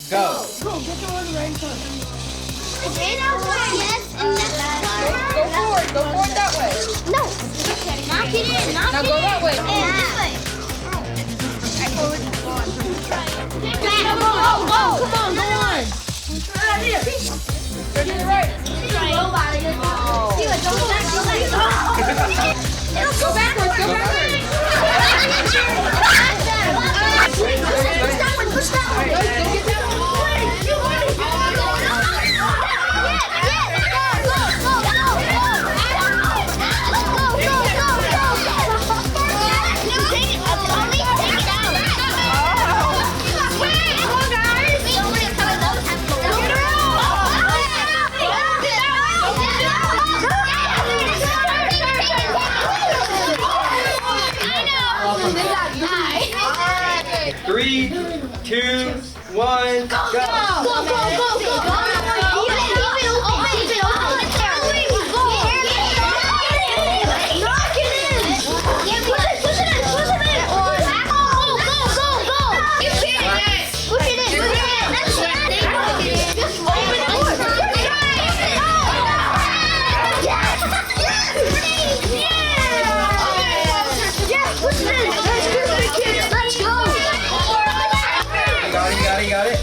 Go. Go, get the one right in front. Yes, and Go forward. Go forward that way. no. Knock it in. Knock Now it go in. that way. This way. Come on, go on. Go to the right. Go backwards. Go backwards. Push that one. Push that one. Go get that Three, two, one, go. Got it.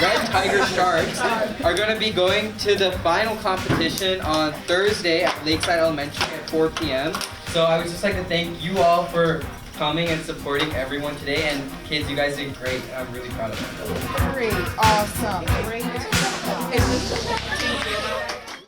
Red Tiger Sharks are going to be going to the final competition on Thursday at Lakeside Elementary at 4 p.m. So I would just like to thank you all for coming and supporting everyone today. And kids, you guys did great. I'm really proud of you. Great, awesome. Great.